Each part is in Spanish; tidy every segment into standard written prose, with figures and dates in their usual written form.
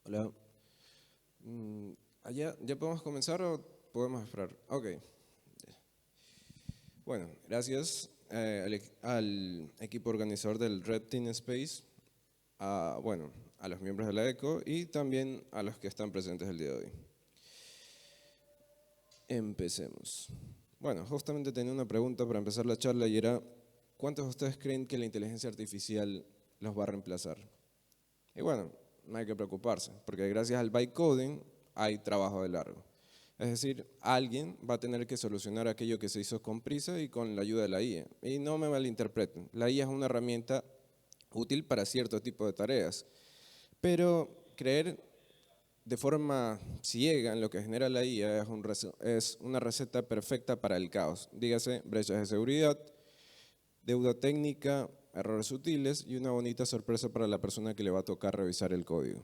Hola. ¿Ya podemos comenzar o podemos esperar? Ok. Bueno, gracias al equipo organizador del Red Team Space, a los miembros de la ECO y también a los que están presentes el día de hoy. Empecemos. Bueno, justamente tenía una pregunta para empezar la charla y era, ¿cuántos de ustedes creen que la inteligencia artificial los va a reemplazar? Y bueno, no hay que preocuparse, porque gracias al bytecoding hay trabajo de largo. Es decir, alguien va a tener que solucionar aquello que se hizo con prisa y con la ayuda de la IA. Y no me malinterpreten, la IA es una herramienta útil para cierto tipo de tareas, pero creer de forma ciega en lo que genera la IA es una receta perfecta para el caos. Dígase, brechas de seguridad, deuda técnica, errores sutiles y una bonita sorpresa para la persona que le va a tocar revisar el código.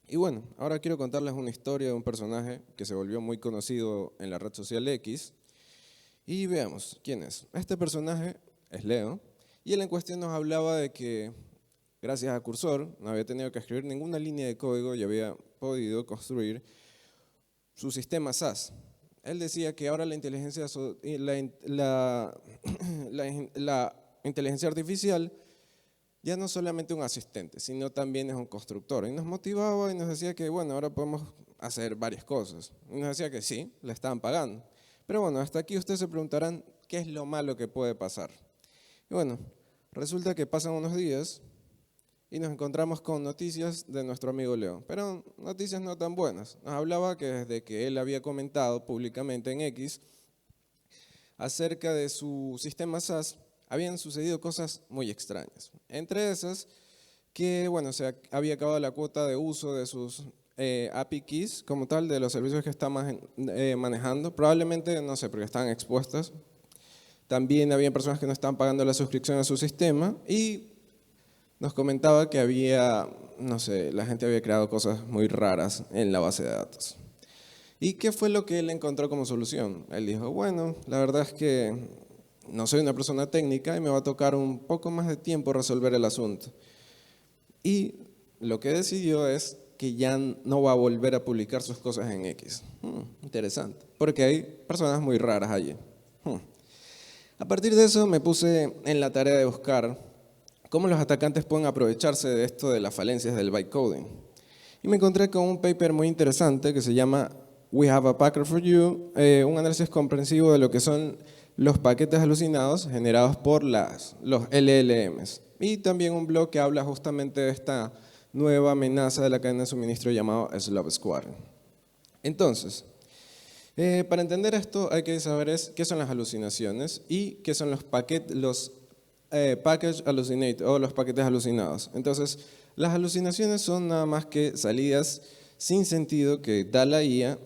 Y bueno, ahora quiero contarles una historia de un personaje que se volvió muy conocido en la red social X. Y veamos, ¿quién es? Este personaje es Leo, y él en cuestión nos hablaba de que, gracias a Cursor, no había tenido que escribir ninguna línea de código y había podido construir su sistema SaaS. Él decía que ahora la inteligencia, la inteligencia artificial ya no es solamente un asistente, sino también es un constructor. Y nos motivaba y nos decía que, bueno, ahora podemos hacer varias cosas. Y nos decía que sí, le estaban pagando. Pero bueno, hasta aquí ustedes se preguntarán, ¿qué es lo malo que puede pasar? Y bueno, resulta que pasan unos días y nos encontramos con noticias de nuestro amigo Leo, pero noticias no tan buenas. Nos hablaba que desde que él había comentado públicamente en X acerca de su sistema SaaS, habían sucedido cosas muy extrañas. Entre esas, que bueno, se había acabado la cuota de uso de sus API keys como tal, de los servicios que está manejando. Probablemente, no sé, porque estaban expuestas. También había personas que no estaban pagando la suscripción a su sistema y nos comentaba que había, no sé, la gente había creado cosas muy raras en la base de datos. ¿Y qué fue lo que él encontró como solución? Él dijo, bueno, la verdad es que no soy una persona técnica y me va a tocar un poco más de tiempo resolver el asunto. Y lo que decidió es que ya no va a volver a publicar sus cosas en X. Interesante, porque hay personas muy raras allí. A partir de eso me puse en la tarea de buscar cómo los atacantes pueden aprovecharse de esto de las falencias del bytecoding. Y me encontré con un paper muy interesante que se llama We Have a Packer for You, un análisis comprensivo de lo que son los paquetes alucinados generados por los LLMs. Y también un blog que habla justamente de esta nueva amenaza de la cadena de suministro llamado Slow Squaring. Entonces, para entender esto hay que saber qué son las alucinaciones y qué son los package hallucinate o los paquetes alucinados. Entonces, las alucinaciones son nada más que salidas sin sentido que da la IA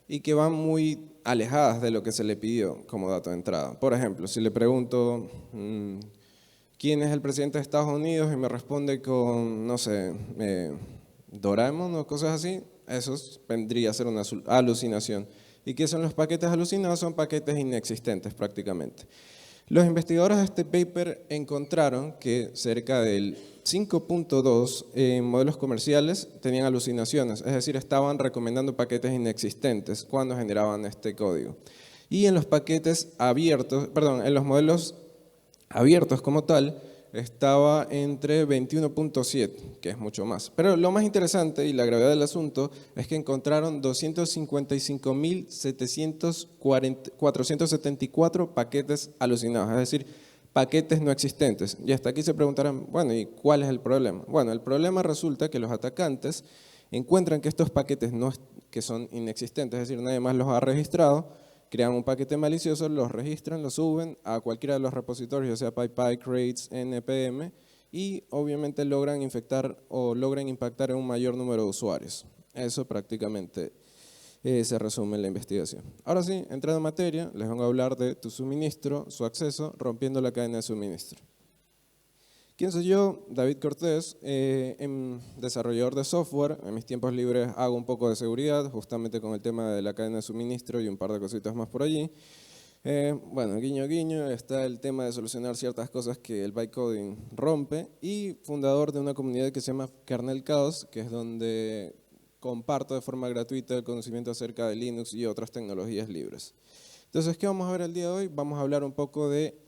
y que van muy alejadas de lo que se le pidió como dato de entrada. Por ejemplo, si le pregunto quién es el presidente de Estados Unidos y me responde con, no sé, Doraemon o cosas así, eso vendría a ser una alucinación. ¿Y qué son los paquetes alucinados? Son paquetes inexistentes prácticamente. Los investigadores de este paper encontraron que cerca del 5.2 modelos comerciales tenían alucinaciones, es decir, estaban recomendando paquetes inexistentes cuando generaban este código. Y en los paquetes abiertos, perdón, en los modelos abiertos como tal, estaba entre 21.7, que es mucho más. Pero lo más interesante y la gravedad del asunto es que encontraron 255.474 paquetes alucinados, es decir, paquetes no existentes. Y hasta aquí se preguntarán, bueno, ¿y cuál es el problema? Bueno, el problema resulta que los atacantes encuentran que estos paquetes que son inexistentes, es decir, nadie más los ha registrado, crean un paquete malicioso, los registran, lo suben a cualquiera de los repositorios, ya sea PyPy, Crates, NPM, y obviamente logran infectar o logran impactar en un mayor número de usuarios. Eso prácticamente se resume en la investigación. Ahora sí, entrando en materia, les vengo a hablar de tu suministro, su acceso, rompiendo la cadena de suministro. ¿Quién soy yo? David Cortés, desarrollador de software. En mis tiempos libres hago un poco de seguridad, justamente con el tema de la cadena de suministro y un par de cositas más por allí. Bueno, guiño guiño, está el tema de solucionar ciertas cosas que el bytecoding rompe y fundador de una comunidad que se llama Kernel Chaos, que es donde comparto de forma gratuita el conocimiento acerca de Linux y otras tecnologías libres. Entonces, ¿qué vamos a ver el día de hoy? Vamos a hablar un poco de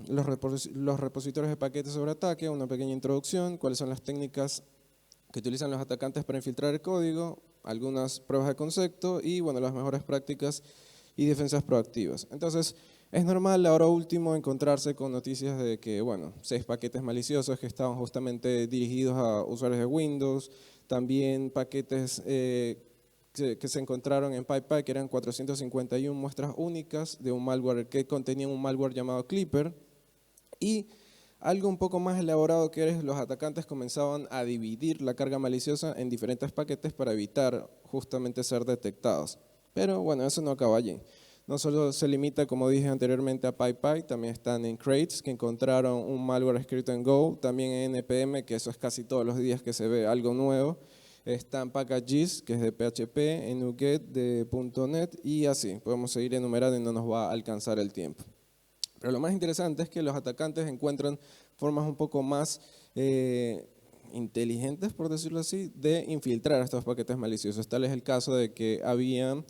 los repositorios de paquetes sobre ataque, una pequeña introducción, cuáles son las técnicas que utilizan los atacantes para infiltrar el código, algunas pruebas de concepto y bueno, las mejores prácticas y defensas proactivas. Entonces, es normal ahora último encontrarse con noticias de que, bueno, 6 paquetes maliciosos que estaban justamente dirigidos a usuarios de Windows, también paquetes que se encontraron en PyPy, que eran 451 muestras únicas de un malware que contenían un malware llamado Clipper, y algo un poco más elaborado que es los atacantes comenzaban a dividir la carga maliciosa en diferentes paquetes para evitar justamente ser detectados. Pero bueno, eso no acaba allí. No solo se limita, como dije anteriormente, a PyPy, también están en Crates, que encontraron un malware escrito en Go, también en NPM, que eso es casi todos los días que se ve algo nuevo. Están packages, que es de PHP, en NuGet de .NET y así. Podemos seguir enumerando y no nos va a alcanzar el tiempo. Pero lo más interesante es que los atacantes encuentran formas un poco más inteligentes, por decirlo así, de infiltrar estos paquetes maliciosos. Tal es el caso de que había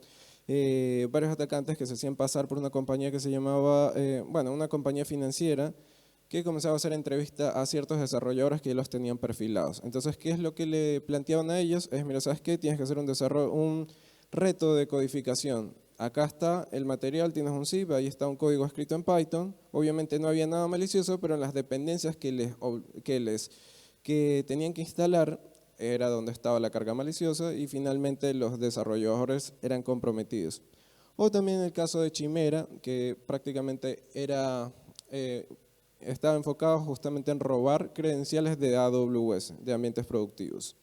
varios atacantes que se hacían pasar por una compañía que se llamaba, bueno, una compañía financiera que comenzaba a hacer entrevistas a ciertos desarrolladores que los tenían perfilados. Entonces, ¿qué es lo que le planteaban a ellos? Es, mira, ¿sabes qué? Tienes que hacer un reto de codificación. Acá está el material, tienes un zip, ahí está un código escrito en Python. Obviamente no había nada malicioso, pero en las dependencias que tenían que instalar era donde estaba la carga maliciosa y finalmente los desarrolladores eran comprometidos. O también el caso de Chimera, que prácticamente estaba enfocado justamente en robar credenciales de AWS, de ambientes productivos.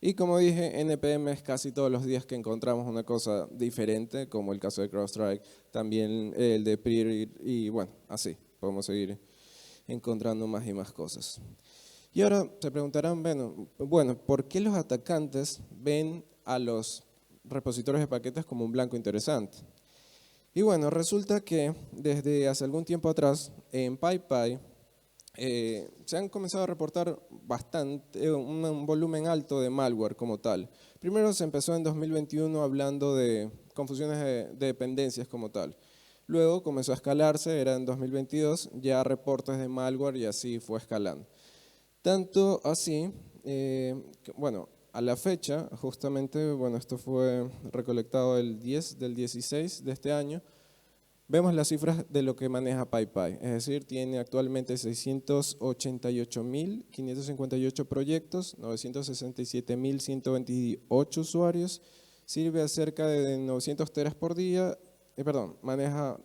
Y como dije, NPM es casi todos los días que encontramos una cosa diferente, como el caso de CrowdStrike, también el de Prior y bueno, así, podemos seguir encontrando más y más cosas. Y ahora se preguntarán, bueno, ¿por qué los atacantes ven a los repositorios de paquetes como un blanco interesante? Y bueno, resulta que desde hace algún tiempo atrás, en PyPy, se han comenzado a reportar un volumen alto de malware como tal. Primero se empezó en 2021 hablando de confusiones de dependencias como tal. Luego comenzó a escalarse, era en 2022, ya reportes de malware y así fue escalando. Tanto así, bueno, a la fecha, justamente, bueno, esto fue recolectado el 10 del 16 de este año, vemos las cifras de lo que maneja PyPy, es decir, tiene actualmente 688.558 proyectos, 967.128 usuarios, sirve a cerca de 900 teras por día, maneja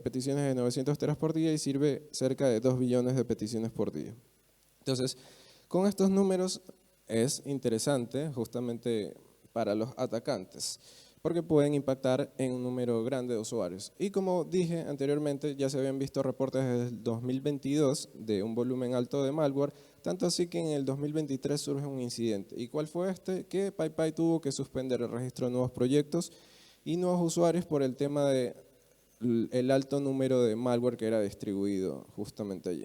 peticiones de 900 teras por día y sirve cerca de 2 billones de peticiones por día. Entonces, con estos números es interesante justamente para los atacantes, porque pueden impactar en un número grande de usuarios. Y como dije anteriormente, ya se habían visto reportes desde el 2022 de un volumen alto de malware, tanto así que en el 2023 surge un incidente. ¿Y cuál fue este? Que PyPy tuvo que suspender el registro de nuevos proyectos y nuevos usuarios por el tema del alto número de malware que era distribuido justamente allí.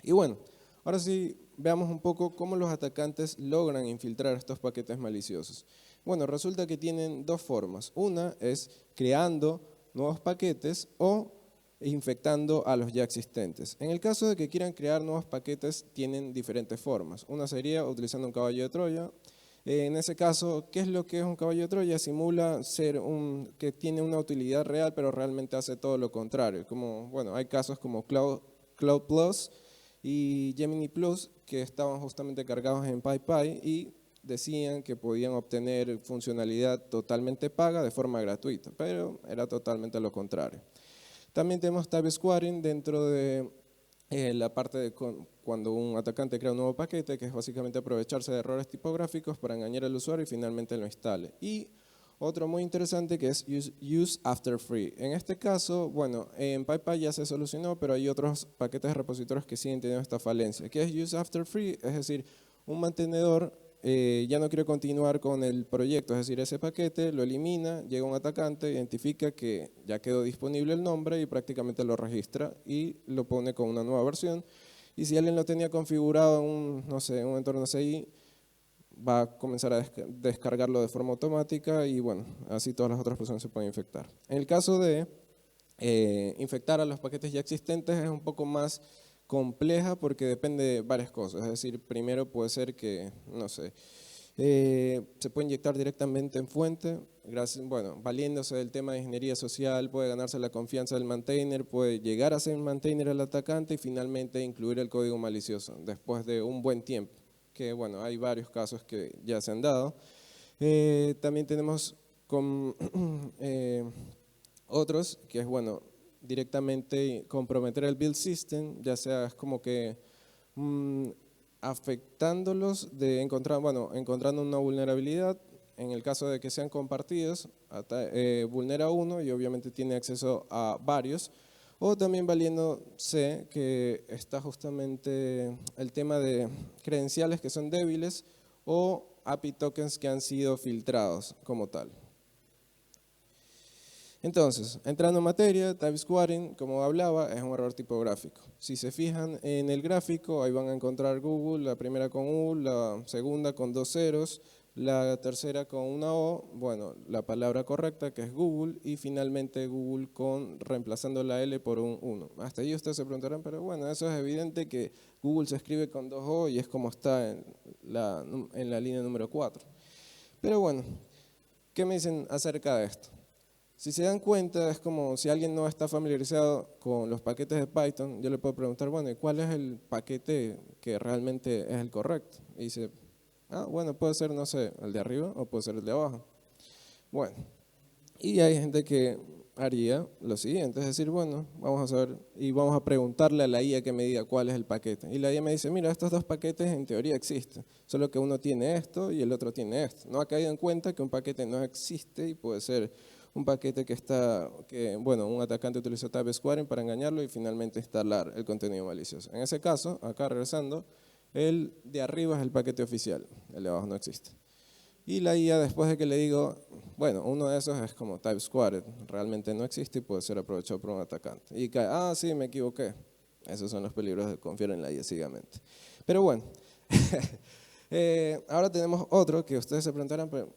Y bueno, ahora sí veamos un poco cómo los atacantes logran infiltrar estos paquetes maliciosos. Bueno, resulta que tienen dos formas. Una es creando nuevos paquetes o infectando a los ya existentes. En el caso de que quieran crear nuevos paquetes, tienen diferentes formas. Una sería utilizando un caballo de Troya. En ese caso, ¿qué es lo que es un caballo de Troya? Simula ser que tiene una utilidad real, pero realmente hace todo lo contrario. Como, bueno, hay casos como Cloud Plus y Gemini Plus que estaban justamente cargados en PyPy y decían que podían obtener funcionalidad totalmente paga de forma gratuita, pero era totalmente lo contrario. También tenemos Type Squaring dentro de la parte de cuando un atacante crea un nuevo paquete, que es básicamente aprovecharse de errores tipográficos para engañar al usuario y finalmente lo instale. Y otro muy interesante que es Use After Free. En este caso, bueno, en PyPy ya se solucionó, pero hay otros paquetes de repositorios que siguen teniendo esta falencia. ¿Qué es Use After Free? Es decir, un mantenedor ya no quiero continuar con el proyecto, es decir, ese paquete lo elimina, llega un atacante, identifica que ya quedó disponible el nombre y prácticamente lo registra y lo pone con una nueva versión. Y si alguien lo tenía configurado en un, no sé, un entorno CI, va a comenzar a descargarlo de forma automática y bueno, así todas las otras personas se pueden infectar. En el caso de infectar a los paquetes ya existentes es un poco más compleja porque depende de varias cosas. Es decir, primero puede ser que, no sé, se puede inyectar directamente en fuente, gracias, bueno, valiéndose del tema de ingeniería social, puede ganarse la confianza del maintainer, puede llegar a ser maintainer el atacante y finalmente incluir el código malicioso después de un buen tiempo, que bueno, hay varios casos que ya se han dado. También tenemos con, otros, que es bueno, directamente comprometer el build system, ya sea es como que afectándolos de encontrar, bueno, encontrando una vulnerabilidad, en el caso de que sean compartidos, vulnera uno y obviamente tiene acceso a varios, o también valiéndose que está justamente el tema de credenciales que son débiles o API tokens que han sido filtrados como tal. Entonces, entrando en materia, type squatting, como hablaba, es un error tipográfico. Si se fijan en el gráfico, ahí van a encontrar Google, la primera con U, la segunda con 2 ceros, la tercera con una O, bueno, la palabra correcta que es Google, y finalmente Google reemplazando la L por un 1. Hasta ahí ustedes se preguntarán, pero bueno, eso es evidente que Google se escribe con 2 O y es como está en la línea número 4. Pero bueno, ¿qué me dicen acerca de esto? Si se dan cuenta, es como si alguien no está familiarizado con los paquetes de Python, yo le puedo preguntar, bueno, ¿y cuál es el paquete que realmente es el correcto? Y dice, bueno, puede ser, no sé, el de arriba o puede ser el de abajo. Bueno, y hay gente que haría lo siguiente, es decir, bueno, vamos a saber y vamos a preguntarle a la IA que me diga cuál es el paquete. Y la IA me dice, mira, estos dos paquetes en teoría existen, solo que uno tiene esto y el otro tiene esto. No ha caído en cuenta que un paquete no existe y puede ser un paquete bueno, un atacante utilizó type squaring para engañarlo y finalmente instalar el contenido malicioso. En ese caso, acá regresando, el de arriba es el paquete oficial, el de abajo no existe. Y la IA, después de que le digo, bueno, uno de esos es como type squared, realmente no existe y puede ser aprovechado por un atacante. Y cae, sí, me equivoqué. Esos son los peligros de confiar en la IA ciegamente. Pero bueno, ahora tenemos otro que ustedes se preguntarán, pero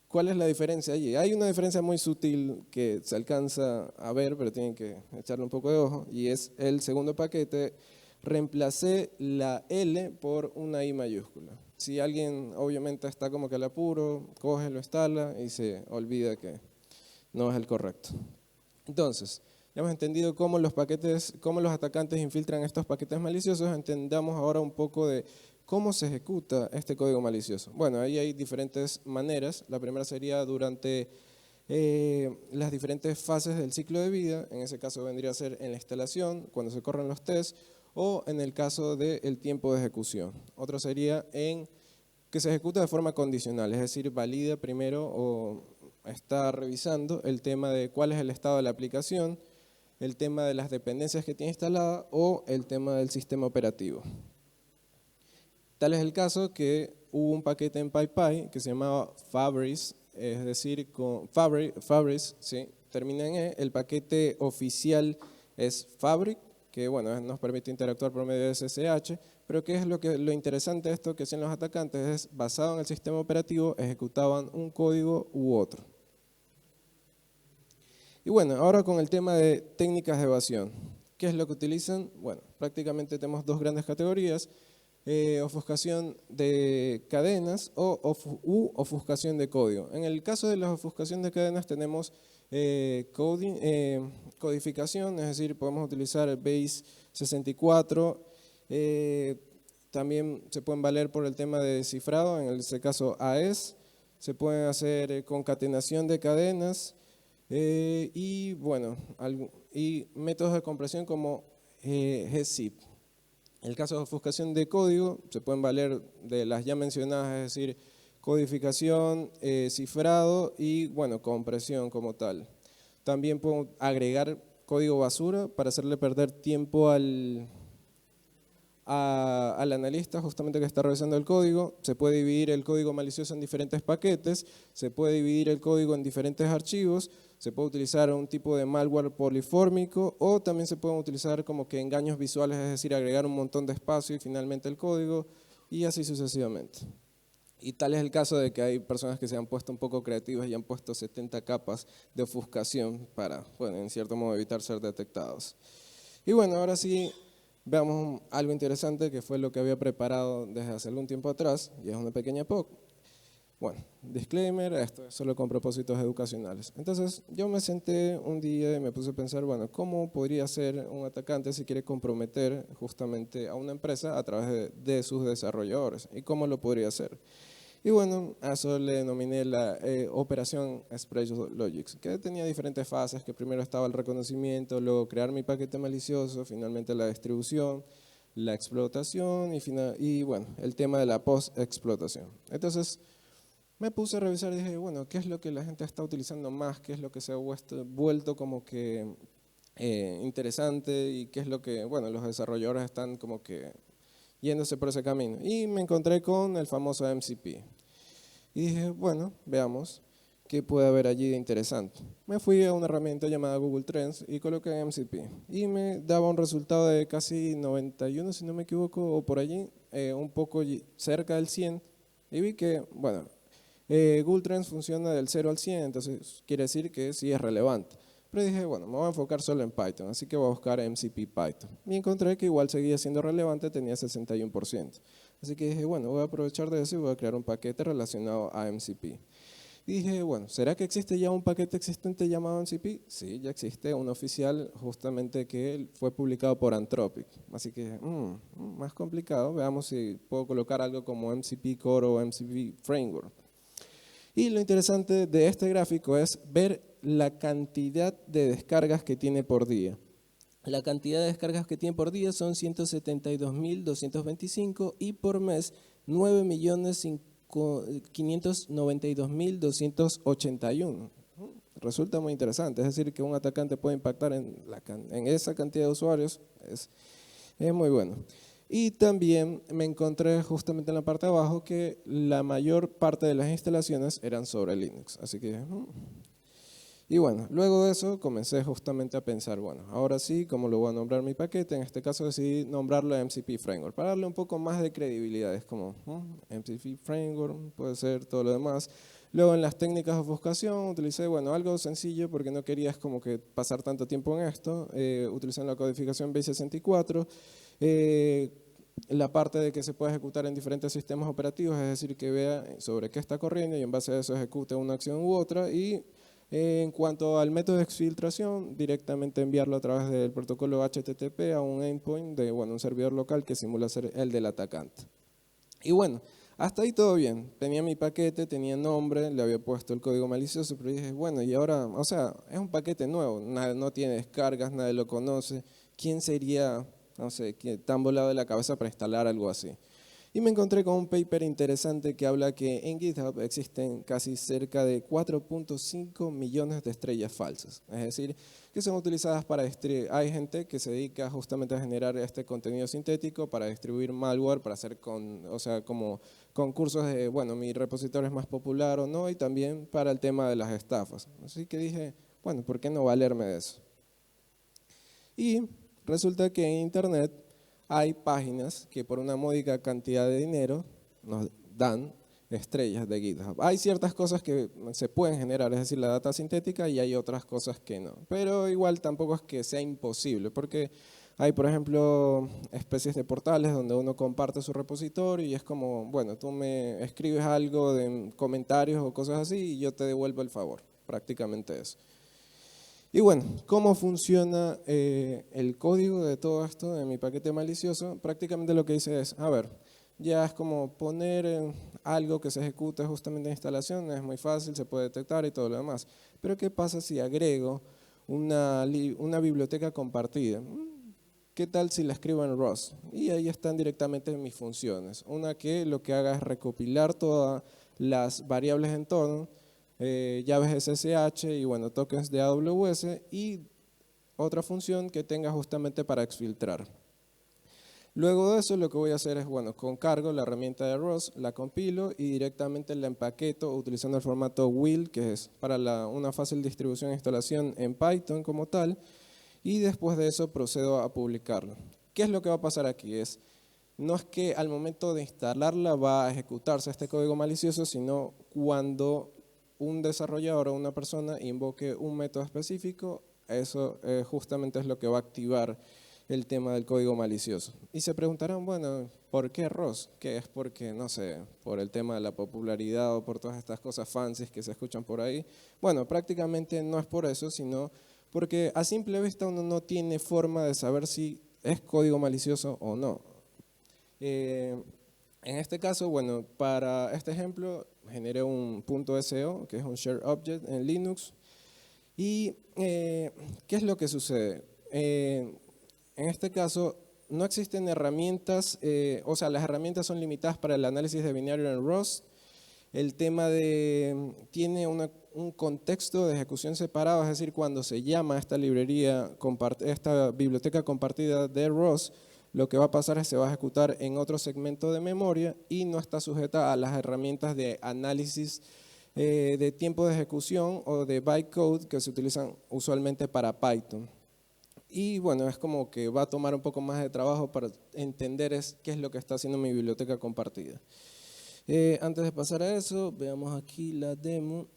¿cuál es la diferencia allí? Hay una diferencia muy sutil que se alcanza a ver, pero tienen que echarle un poco de ojo, y es el segundo paquete, reemplacé la L por una I mayúscula. Si alguien obviamente está como que al apuro, coge, lo instala y se olvida que no es el correcto. Entonces, ya hemos entendido cómo los atacantes infiltran estos paquetes maliciosos, entendamos ahora un poco de cómo se ejecuta este código malicioso. Bueno, ahí hay diferentes maneras. La primera sería durante las diferentes fases del ciclo de vida, en ese caso vendría a ser en la instalación, cuando se corren los tests, o en el caso del tiempo de ejecución. Otro sería en que se ejecuta de forma condicional, es decir, valida primero o está revisando el tema de cuál es el estado de la aplicación, el tema de las dependencias que tiene instalada o el tema del sistema operativo. Tal es el caso que hubo un paquete en PyPy que se llamaba Fabris, es decir, con Fabris, ¿sí? Termina en E, el paquete oficial es Fabric, que bueno, nos permite interactuar por medio de SSH, pero ¿qué es lo interesante de esto que hacían los atacantes? Es basado en el sistema operativo, ejecutaban un código u otro. Y bueno, ahora con el tema de técnicas de evasión. ¿Qué es lo que utilizan? Bueno, prácticamente tenemos dos grandes categorías. Ofuscación de cadenas u ofuscación de código. En el caso de la ofuscación de cadenas tenemos codificación, es decir, podemos utilizar el base 64, también se pueden valer por el tema de descifrado, en este caso AES, se pueden hacer concatenación de cadenas y bueno, y métodos de compresión como gzip. En el caso de ofuscación de código, se pueden valer de las ya mencionadas, es decir, codificación, cifrado y, bueno, compresión como tal. También puedo agregar código basura para hacerle perder tiempo al al analista justamente que está revisando el código, se puede dividir el código malicioso en diferentes paquetes, se puede dividir el código en diferentes archivos, se puede utilizar un tipo de malware polifórmico o también se pueden utilizar como que engaños visuales, es decir, agregar un montón de espacio y finalmente el código y así sucesivamente. Y tal es el caso de que hay personas que se han puesto un poco creativas y han puesto 70 capas de ofuscación para, bueno, en cierto modo evitar ser detectados. Y bueno, ahora sí veamos algo interesante que fue lo que había preparado desde hace algún tiempo atrás y es una pequeña POC. Bueno, disclaimer, esto es solo con propósitos educacionales. Entonces yo me senté un día y me puse a pensar, bueno, ¿cómo podría ser un atacante si quiere comprometer justamente a una empresa a través de sus desarrolladores? ¿Y cómo lo podría hacer? Y bueno, a eso le denominé la operación Spread Logics, que tenía diferentes fases, que primero estaba el reconocimiento, luego crear mi paquete malicioso, finalmente la distribución, la explotación y bueno, el tema de la post-explotación. Entonces, me puse a revisar y dije, bueno, ¿qué es lo que la gente está utilizando más? ¿Qué es lo que se ha vuelto como que interesante? ¿Y qué es lo que, bueno, los desarrolladores están como que yéndose por ese camino? Y me encontré con el famoso MCP. Y dije, bueno, veamos qué puede haber allí de interesante. Me fui a una herramienta llamada Google Trends y coloqué MCP. Y me daba un resultado de casi 91, si no me equivoco, o por allí, un poco cerca del 100. Y vi que, bueno, Google Trends funciona del 0 al 100, entonces quiere decir que sí es relevante. Pero dije, bueno, me voy a enfocar solo en Python, así que voy a buscar MCP Python. Y encontré que igual seguía siendo relevante, tenía 61%. Así que dije, bueno, voy a aprovechar de eso y voy a crear un paquete relacionado a MCP. Y dije, bueno, ¿será que existe ya un paquete existente llamado MCP? Sí, ya existe, un oficial justamente que fue publicado por Anthropic. Así que, más complicado, veamos si puedo colocar algo como MCP Core o MCP Framework. Y lo interesante de este gráfico es ver la cantidad de descargas que tiene por día. La cantidad de descargas que tiene por día son 172.225 y por mes 9.592.281. Resulta muy interesante, es decir, que un atacante puede impactar en esa cantidad de usuarios, es muy bueno. Y también me encontré justamente en la parte de abajo que la mayor parte de las instalaciones eran sobre Linux. Así que, y bueno, luego de eso comencé justamente a pensar, bueno, ahora sí, ¿cómo lo voy a nombrar mi paquete? En este caso decidí nombrarlo MCP Framework, para darle un poco más de credibilidad. Es como, MCP Framework, puede ser todo lo demás. Luego en las técnicas de ofuscación utilicé, bueno, algo sencillo porque no querías como que pasar tanto tiempo en esto. Utilicé la codificación base64. La parte de que se puede ejecutar en diferentes sistemas operativos, es decir, que vea sobre qué está corriendo y en base a eso ejecute una acción u otra. Y en cuanto al método de exfiltración, directamente enviarlo a través del protocolo HTTP a un endpoint de un servidor local que simula ser el del atacante. Y bueno, hasta ahí todo bien. Tenía mi paquete, tenía nombre, le había puesto el código malicioso, pero dije, bueno, y ahora, o sea, es un paquete nuevo, no tiene descargas, nadie lo conoce. ¿Quién sería, no sé, tan volado de la cabeza para instalar algo así? Y me encontré con un paper interesante que habla que en GitHub existen casi cerca de 4.5 millones de estrellas falsas. Es decir, que son utilizadas para distribuir. Hay gente que se dedica justamente a generar este contenido sintético para distribuir malware, para hacer como concursos de, bueno, mi repositorio es más popular o no, y también para el tema de las estafas. Así que dije, bueno, ¿por qué no valerme de eso? Y resulta que en Internet hay páginas que por una módica cantidad de dinero nos dan estrellas de GitHub. Hay ciertas cosas que se pueden generar, es decir, la data sintética, y hay otras cosas que no. Pero igual tampoco es que sea imposible, porque hay, por ejemplo, especies de portales donde uno comparte su repositorio y es como, bueno, tú me escribes algo de comentarios o cosas así y yo te devuelvo el favor, prácticamente eso. Y bueno, ¿cómo funciona el código de todo esto, de mi paquete malicioso? Prácticamente lo que dice es, a ver, ya es como poner algo que se ejecute justamente en instalación, es muy fácil, se puede detectar y todo lo demás. Pero ¿qué pasa si agrego una biblioteca compartida? ¿Qué tal si la escribo en Rust? Y ahí están directamente mis funciones. Una que lo que haga es recopilar todas las variables de entorno, llaves SSH y bueno, tokens de AWS, y otra función que tenga justamente para exfiltrar. Luego de eso lo que voy a hacer es, bueno, con Cargo, la herramienta de ROS, la compilo y directamente la empaqueto utilizando el formato WIL, que es para una fácil distribución e instalación en Python como tal, y después de eso procedo a publicarlo. ¿Qué es lo que va a pasar aquí? No es que al momento de instalarla va a ejecutarse este código malicioso, sino cuando un desarrollador o una persona invoque un método específico, eso justamente es lo que va a activar el tema del código malicioso. Y se preguntarán, bueno, ¿por qué ROS? ¿Qué es? Porque, no sé, por el tema de la popularidad o por todas estas cosas fancies que se escuchan por ahí. Bueno, prácticamente no es por eso, sino porque a simple vista uno no tiene forma de saber si es código malicioso o no. En este caso, bueno, para este ejemplo generé un .so, que es un Shared Object en Linux. ¿Y qué es lo que sucede? En este caso, no existen herramientas, o sea, las herramientas son limitadas para el análisis de binario en ROS. El tema tiene un contexto de ejecución separado, es decir, cuando se llama esta esta biblioteca compartida de ROS, lo que va a pasar es que se va a ejecutar en otro segmento de memoria y no está sujeta a las herramientas de análisis de tiempo de ejecución o de bytecode que se utilizan usualmente para Python. Y bueno, es como que va a tomar un poco más de trabajo para entender qué es lo que está haciendo mi biblioteca compartida. Antes de pasar a eso, veamos aquí la demo.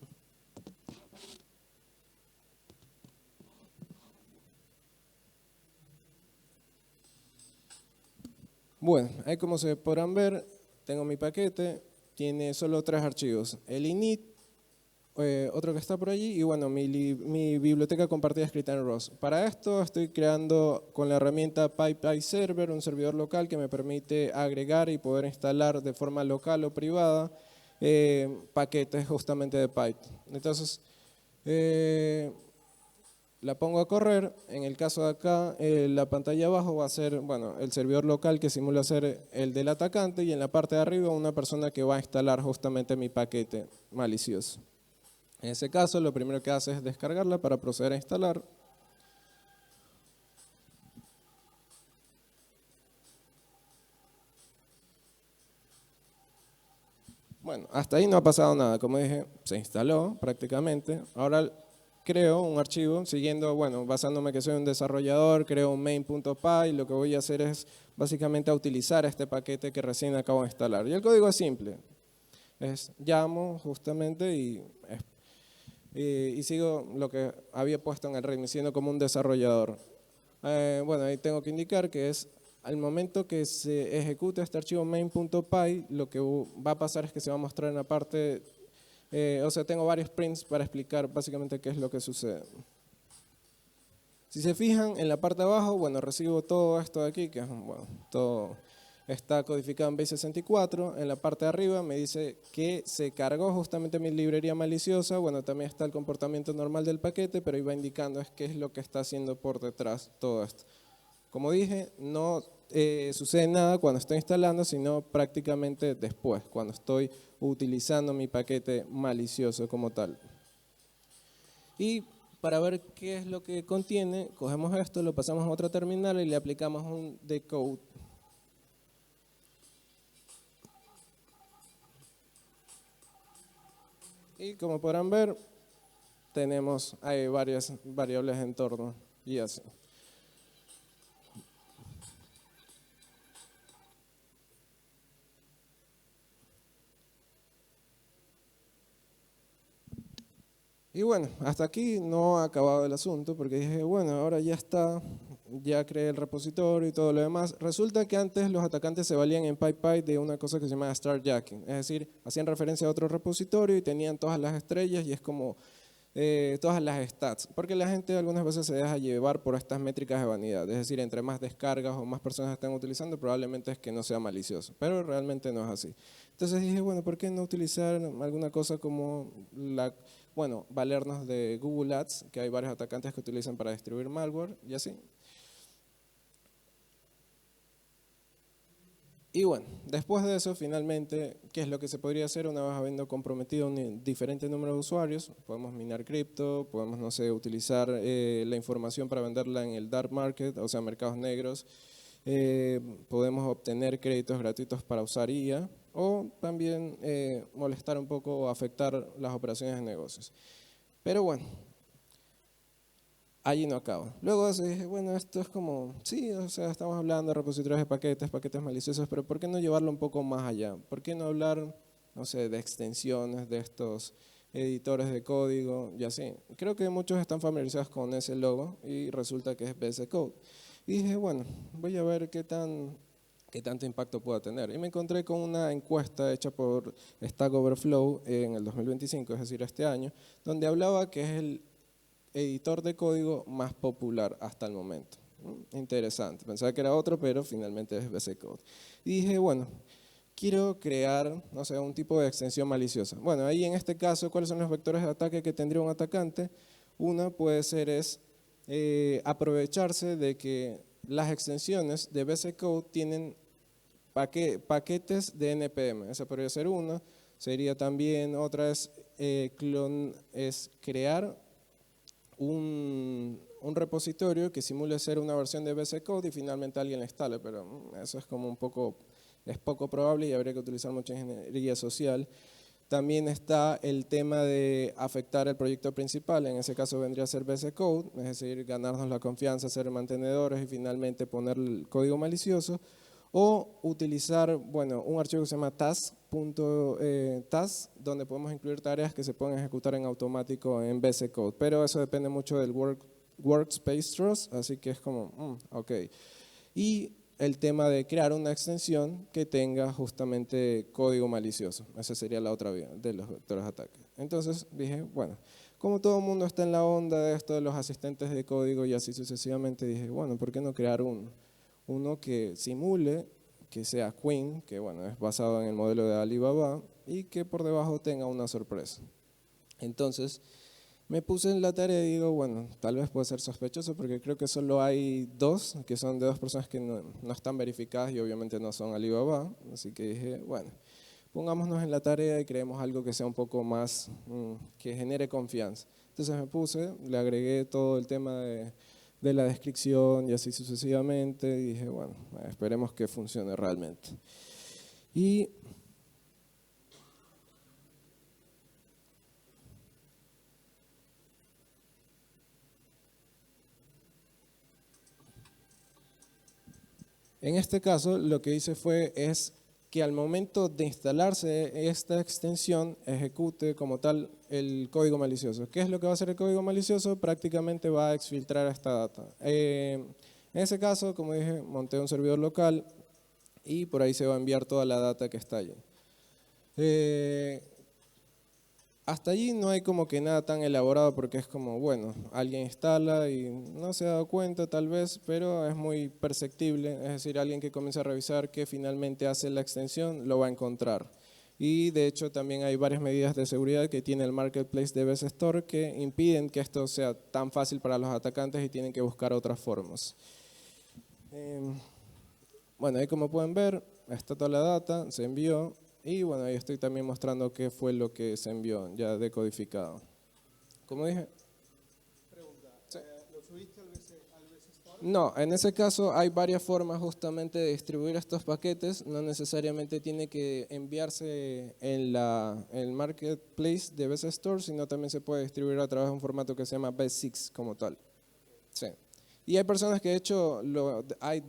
Bueno, ahí como se podrán ver, tengo mi paquete, tiene solo 3 archivos. El init, otro que está por allí, y bueno, mi biblioteca compartida escrita en ROS. Para esto estoy creando con la herramienta PyPyServer, un servidor local que me permite agregar y poder instalar de forma local o privada paquetes justamente de Python. Entonces, la pongo a correr. En el caso de acá, la pantalla abajo va a ser, bueno, el servidor local que simula ser el del atacante, y en la parte de arriba una persona que va a instalar justamente mi paquete malicioso. En ese caso, lo primero que hace es descargarla para proceder a instalar. Bueno, hasta ahí no ha pasado nada. Como dije, se instaló prácticamente. Ahora creo un archivo siguiendo, bueno, basándome que soy un desarrollador, creo un main.py. Lo que voy a hacer es básicamente utilizar este paquete que recién acabo de instalar. Y el código es simple. Llamo justamente y sigo lo que había puesto en el README, siendo como un desarrollador. Bueno, ahí tengo que indicar que al momento que se ejecute este archivo main.py, lo que va a pasar es que se va a mostrar en la parte, o sea, tengo varios prints para explicar básicamente qué es lo que sucede. Si se fijan, en la parte de abajo, bueno, recibo todo esto de aquí, que es, bueno, todo está codificado en base64. En la parte de arriba me dice que se cargó justamente mi librería maliciosa. Bueno, también está el comportamiento normal del paquete, pero iba indicando qué es lo que está haciendo por detrás todo esto. Como dije, no sucede nada cuando estoy instalando, sino prácticamente después, cuando estoy utilizando mi paquete malicioso como tal. Y para ver qué es lo que contiene, cogemos esto, lo pasamos a otra terminal y le aplicamos un decode. Y como podrán ver, tenemos ahí varias variables en torno y así. Y bueno, hasta aquí no ha acabado el asunto, porque dije, bueno, ahora ya está, ya creé el repositorio y todo lo demás. Resulta que antes los atacantes se valían en PyPy de una cosa que se llama starjacking, es decir, hacían referencia a otro repositorio y tenían todas las estrellas y es como todas las stats, porque la gente algunas veces se deja llevar por estas métricas de vanidad, es decir, entre más descargas o más personas están utilizando, probablemente es que no sea malicioso, pero realmente no es así. Entonces dije, bueno, ¿por qué no utilizar alguna cosa como bueno, valernos de Google Ads, que hay varios atacantes que utilizan para distribuir malware y así? Y bueno, después de eso, finalmente, ¿qué es lo que se podría hacer una vez habiendo comprometido un diferente número de usuarios? Podemos minar cripto, podemos, no sé, utilizar la información para venderla en el dark market, o sea, mercados negros. podemos obtener créditos gratuitos para usar IA o también molestar un poco o afectar las operaciones de negocios. Pero bueno, allí no acaba. Luego de eso dije, bueno, esto es como, sí, o sea, estamos hablando de repositorios de paquetes, paquetes maliciosos, pero ¿por qué no llevarlo un poco más allá? ¿Por qué no hablar, no sé, de extensiones, de estos editores de código y así? Creo que muchos están familiarizados con ese logo y resulta que es VS Code. Y dije, bueno, voy a ver qué tanto impacto pueda tener. Y me encontré con una encuesta hecha por Stack Overflow en el 2025, es decir, este año, donde hablaba que es el editor de código más popular hasta el momento. Interesante, pensaba que era otro, pero finalmente es VS Code. Y dije, bueno, quiero crear, no sé, un tipo de extensión maliciosa. Bueno, ahí en este caso, ¿cuáles son los vectores de ataque que tendría un atacante? Una puede ser aprovecharse de que las extensiones de VS Code tienen paquetes de NPM. Esa podría ser una. Sería también, otra es crear un repositorio que simule ser una versión de VS Code y finalmente alguien la instale, pero eso es como es poco probable y habría que utilizar mucha ingeniería social. También está el tema de afectar el proyecto principal, en ese caso vendría a ser VS Code, es decir, ganarnos la confianza, ser mantenedores y finalmente poner el código malicioso, o utilizar, bueno, un archivo que se llama task, donde podemos incluir tareas que se pueden ejecutar en automático en VS Code, pero eso depende mucho del Workspace Trust, así que es como, ok. Y el tema de crear una extensión que tenga justamente código malicioso. Esa sería la otra vía de los vectores de ataque. Entonces dije, bueno, como todo el mundo está en la onda de esto de los asistentes de código y así sucesivamente, dije, bueno, ¿por qué no crear uno que simule, que sea Queen, que bueno, es basado en el modelo de Alibaba y que por debajo tenga una sorpresa? Entonces me puse en la tarea y digo, bueno, tal vez puede ser sospechoso porque creo que solo hay dos, que son de dos personas que no están verificadas y obviamente no son Alibaba. Así que dije, bueno, pongámonos en la tarea y creemos algo que sea un poco más, que genere confianza. Entonces me puse, le agregué todo el tema de la descripción y así sucesivamente y dije, bueno, esperemos que funcione realmente. Y en este caso, lo que hice es que al momento de instalarse esta extensión, ejecute como tal el código malicioso. ¿Qué es lo que va a hacer el código malicioso? Prácticamente va a exfiltrar esta data. En ese caso, como dije, monté un servidor local y por ahí se va a enviar toda la data que está allí. Hasta allí no hay como que nada tan elaborado porque es como, bueno, alguien instala y no se ha dado cuenta tal vez, pero es muy perceptible, es decir, alguien que comienza a revisar qué finalmente hace la extensión lo va a encontrar. Y de hecho también hay varias medidas de seguridad que tiene el Marketplace de VS Store que impiden que esto sea tan fácil para los atacantes y tienen que buscar otras formas. Bueno, ahí como pueden ver, está toda la data, se envió. Y bueno, ahí estoy también mostrando qué fue lo que se envió ya decodificado. Como dije. Sí. ¿Lo subiste al VS Store? No, en ese caso hay varias formas justamente de distribuir estos paquetes. No necesariamente tiene que enviarse en el marketplace de VS Store, sino también se puede distribuir a través de un formato que se llama Base6 como tal. Sí. Y hay personas que de hecho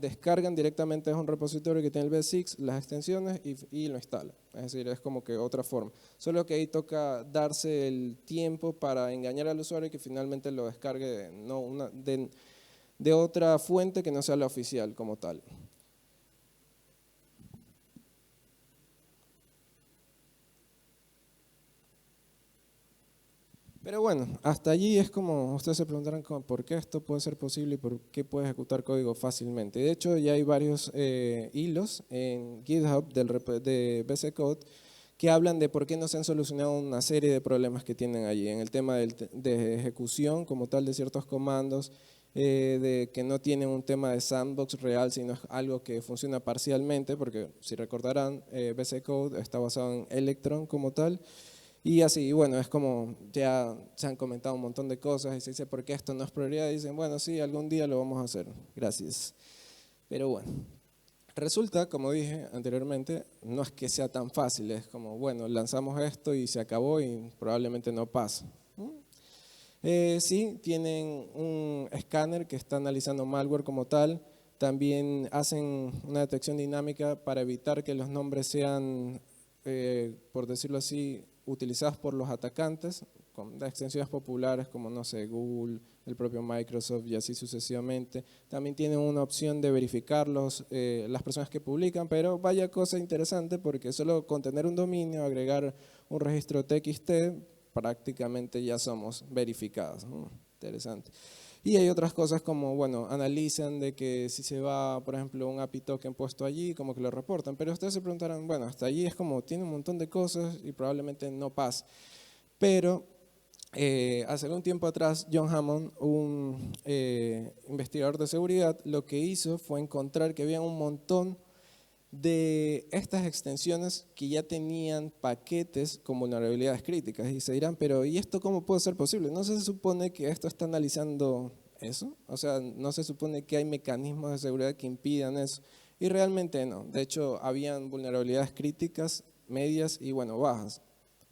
descargan directamente, es un repositorio que tiene el Base6, las extensiones y lo instalan. Es decir, es como que otra forma. Solo que ahí toca darse el tiempo para engañar al usuario y que finalmente lo descargue de otra fuente que no sea la oficial como tal. Pero bueno, hasta allí es como, ustedes se preguntarán por qué esto puede ser posible y por qué puede ejecutar código fácilmente. De hecho, ya hay varios hilos en GitHub de VS Code que hablan de por qué no se han solucionado una serie de problemas que tienen allí, en el tema de ejecución como tal de ciertos comandos, de que no tienen un tema de sandbox real, sino es algo que funciona parcialmente, porque si recordarán, VS Code está basado en Electron como tal. Y así, bueno, es como ya se han comentado un montón de cosas y se dice, ¿por qué esto no es prioridad? Y dicen, bueno, sí, algún día lo vamos a hacer. Gracias. Pero bueno, resulta, como dije anteriormente, no es que sea tan fácil, es como, bueno, lanzamos esto y se acabó y probablemente no pasa. Sí, tienen un escáner que está analizando malware como tal. También hacen una detección dinámica para evitar que los nombres sean, por decirlo así, utilizados por los atacantes, con extensiones populares como, no sé, Google, el propio Microsoft y así sucesivamente. También tienen una opción de verificar las personas que publican, pero vaya cosa interesante porque solo con tener un dominio, agregar un registro TXT, prácticamente ya somos verificados. Interesante. Y hay otras cosas como, bueno, analizan de que si se va, por ejemplo, un API token puesto allí, como que lo reportan. Pero ustedes se preguntarán, bueno, hasta allí es como, tiene un montón de cosas y probablemente no pase. Pero hace algún tiempo atrás, John Hammond, un investigador de seguridad, lo que hizo fue encontrar que había un montón de estas extensiones que ya tenían paquetes con vulnerabilidades críticas. Y se dirán, pero ¿y esto cómo puede ser posible? ¿No se supone que esto está analizando eso? O sea, ¿no se supone que hay mecanismos de seguridad que impidan eso? Y realmente no. De hecho, habían vulnerabilidades críticas, medias y, bueno, bajas.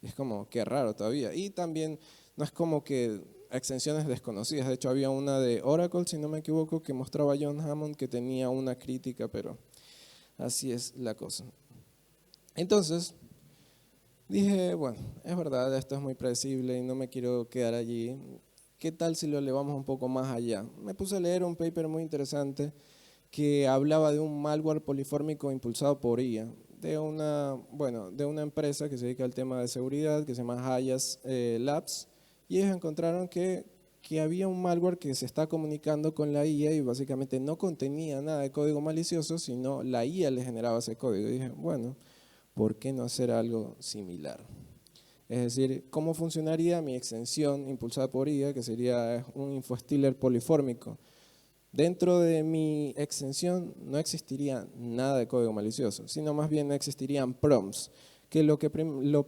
Y es como, qué raro todavía. Y también no es como que extensiones desconocidas. De hecho, había una de Oracle, si no me equivoco, que mostraba a John Hammond que tenía una crítica, pero así es la cosa. Entonces, dije, bueno, es verdad, esto es muy predecible y no me quiero quedar allí. ¿Qué tal si lo elevamos un poco más allá? Me puse a leer un paper muy interesante que hablaba de un malware polifórmico impulsado por IA, de una empresa que se dedica al tema de seguridad, que se llama Hayas Labs, y ellos encontraron que había un malware que se está comunicando con la IA y básicamente no contenía nada de código malicioso, sino la IA le generaba ese código. Y dije, bueno, ¿por qué no hacer algo similar? Es decir, ¿cómo funcionaría mi extensión impulsada por IA, que sería un infostealer polifórmico? Dentro de mi extensión no existiría nada de código malicioso, sino más bien existirían prompts, que lo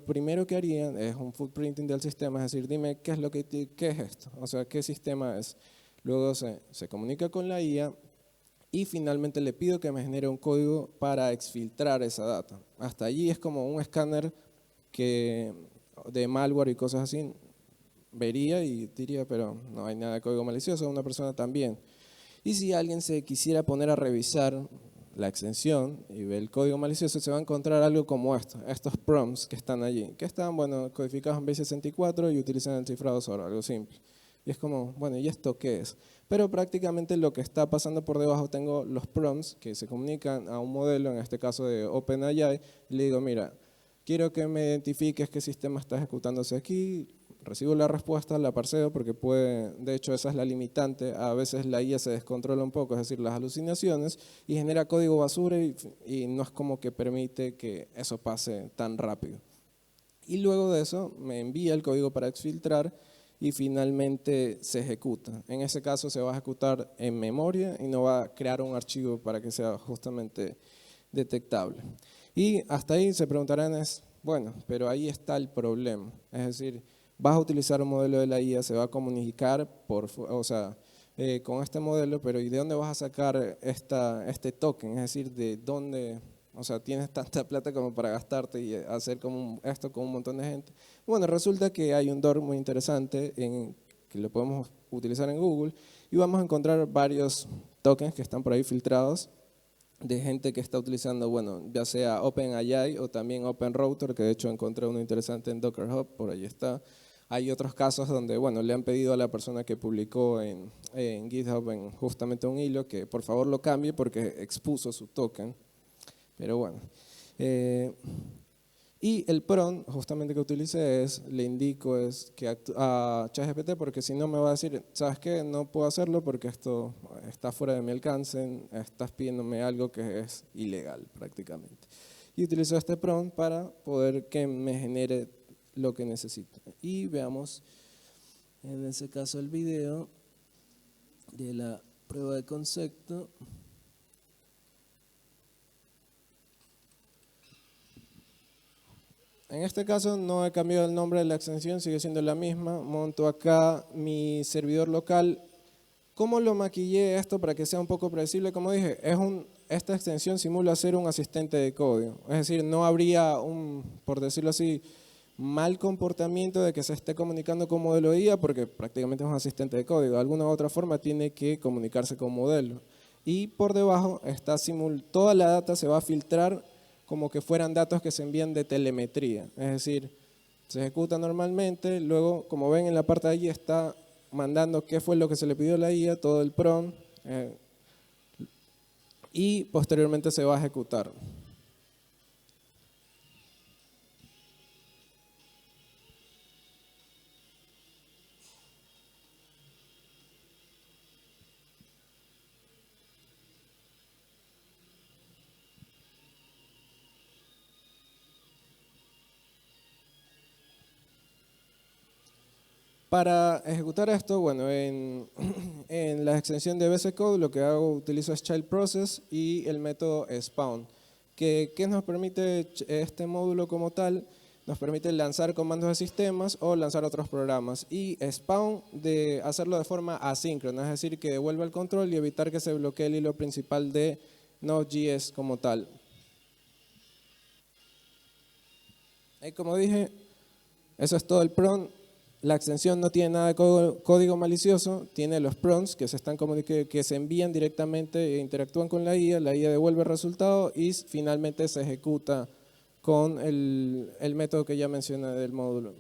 primero que harían es un footprinting del sistema, es decir, dime qué es esto, o sea, qué sistema es. Luego se comunica con la IA y finalmente le pido que me genere un código para exfiltrar esa data. Hasta allí es como un escáner de malware y cosas así, vería y diría, pero no hay nada de código malicioso, una persona también. Y si alguien se quisiera poner a revisar la extensión y ve el código malicioso, se va a encontrar algo como esto, estos prompts que están allí, que están, bueno, codificados en base64 y utilizan el cifrado SOR, algo simple. Y es como, bueno, ¿y esto qué es? Pero prácticamente lo que está pasando por debajo, tengo los prompts que se comunican a un modelo, en este caso de OpenAI, y le digo, mira, quiero que me identifiques qué sistema está ejecutándose aquí, recibo la respuesta, la parseo porque de hecho esa es la limitante, a veces la IA se descontrola un poco, es decir, las alucinaciones, y genera código basura y no es como que permite que eso pase tan rápido. Y luego de eso me envía el código para exfiltrar y finalmente se ejecuta. En ese caso se va a ejecutar en memoria y no va a crear un archivo para que sea justamente detectable. Y hasta ahí se preguntarán bueno, pero ahí está el problema. Es decir, vas a utilizar un modelo de la IA, se va a comunicar con este modelo, pero ¿y de dónde vas a sacar este token? Es decir, ¿de dónde? O sea, tienes tanta plata como para gastarte y hacer esto con un montón de gente. Bueno, resulta que hay un DOR muy interesante que lo podemos utilizar en Google y vamos a encontrar varios tokens que están por ahí filtrados de gente que está utilizando, bueno, ya sea OpenAI o también OpenRouter, que de hecho encontré uno interesante en Docker Hub, por ahí está. Hay otros casos donde, bueno, le han pedido a la persona que publicó en GitHub en justamente un hilo que por favor lo cambie porque expuso su token. Pero bueno. Y el prompt justamente que utilicé le indico a ChatGPT porque si no me va a decir, ¿sabes qué? No puedo hacerlo porque esto está fuera de mi alcance, estás pidiéndome algo que es ilegal prácticamente. Y utilizo este prompt para poder que me genere lo que necesito. Y veamos en ese caso el video de la prueba de concepto. En este caso no he cambiado el nombre de la extensión, sigue siendo la misma. Monto acá mi servidor local ¿Cómo lo maquillé esto para que sea un poco predecible? Como dije, esta extensión simula ser un asistente de código. Es decir, no habría por decirlo así, mal comportamiento de que se esté comunicando con modelo IA porque prácticamente es un asistente de código. De alguna u otra forma tiene que comunicarse con modelo. Y por debajo está toda la data se va a filtrar como que fueran datos que se envían de telemetría. Es decir, se ejecuta normalmente, luego como ven en la parte de allí está mandando qué fue lo que se le pidió a la IA, todo el prompt, y posteriormente se va a ejecutar. Para ejecutar esto, bueno, en la extensión de VS Code lo que hago, utilizo es child process y el método spawn. ¿Qué nos permite este módulo como tal? Nos permite lanzar comandos de sistemas o lanzar otros programas. Y spawn, de hacerlo de forma asíncrona, es decir, que devuelva el control y evitar que se bloquee el hilo principal de Node.js como tal. Y como dije, eso es todo el prompt. La extensión no tiene nada de código malicioso, tiene los prompts que se envían directamente e interactúan con la IA devuelve el resultado y finalmente se ejecuta con el método que ya mencioné del módulo.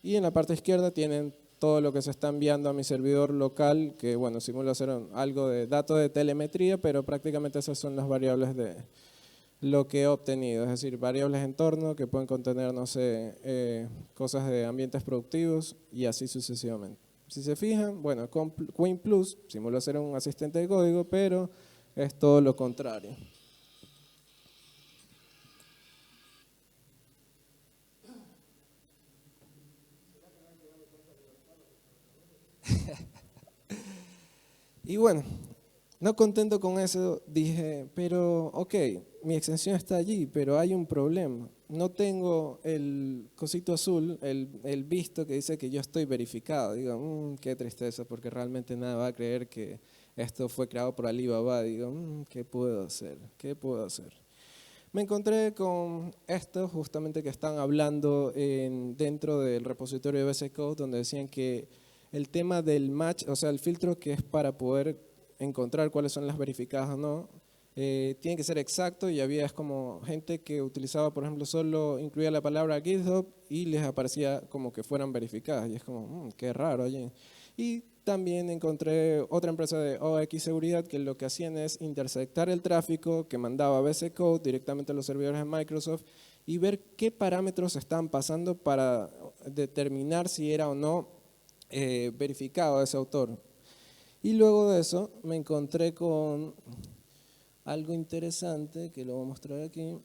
Y en la parte izquierda tienen todo lo que se está enviando a mi servidor local, que bueno, simula ser algo de datos de telemetría, pero prácticamente esas son las variables de lo que he obtenido, es decir, variables de entorno que pueden contener, no sé, cosas de ambientes productivos y así sucesivamente. Si se fijan, bueno, con Queen Plus simula ser un asistente de código, pero es todo lo contrario. Y bueno, no contento con eso, dije, pero ok, mi extensión está allí, pero hay un problema. No tengo el cosito azul, el visto que dice que yo estoy verificado. Digo, qué tristeza, porque realmente nada va a creer que esto fue creado por Alibaba. Digo, ¿qué puedo hacer? ¿Qué puedo hacer? Me encontré con esto justamente que están hablando dentro del repositorio de VS Code, donde decían que el tema del match, o sea, el filtro que es para poder encontrar cuáles son las verificadas o no, tiene que ser exacto y había como gente que utilizaba, por ejemplo, solo incluía la palabra GitHub y les aparecía como que fueran verificadas y es como, qué raro allí. Y también encontré otra empresa de OX Seguridad que lo que hacían es intersectar el tráfico que mandaba VS Code directamente a los servidores de Microsoft y ver qué parámetros estaban pasando para determinar si era o no verificado ese autor. Y luego de eso me encontré con algo interesante que lo voy a mostrar aquí.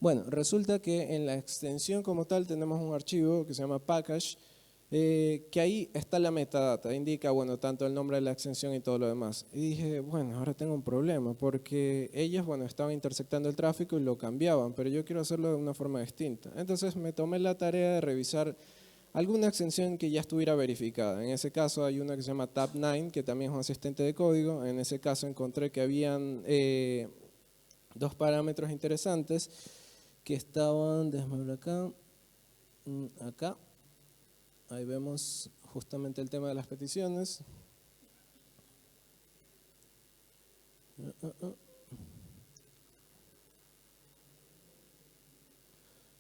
Bueno, resulta que en la extensión como tal tenemos un archivo que se llama package, que ahí está la metadata, indica, bueno, tanto el nombre de la extensión y todo lo demás. Y dije, bueno, ahora tengo un problema, porque ellos, bueno, estaban intersectando el tráfico y lo cambiaban, pero yo quiero hacerlo de una forma distinta. Entonces me tomé la tarea de revisar alguna extensión que ya estuviera verificada. En ese caso hay una que se llama Tab9, que también es un asistente de código. En ese caso encontré que habían dos parámetros interesantes que estaban, déjame ver acá, ahí vemos justamente el tema de las peticiones.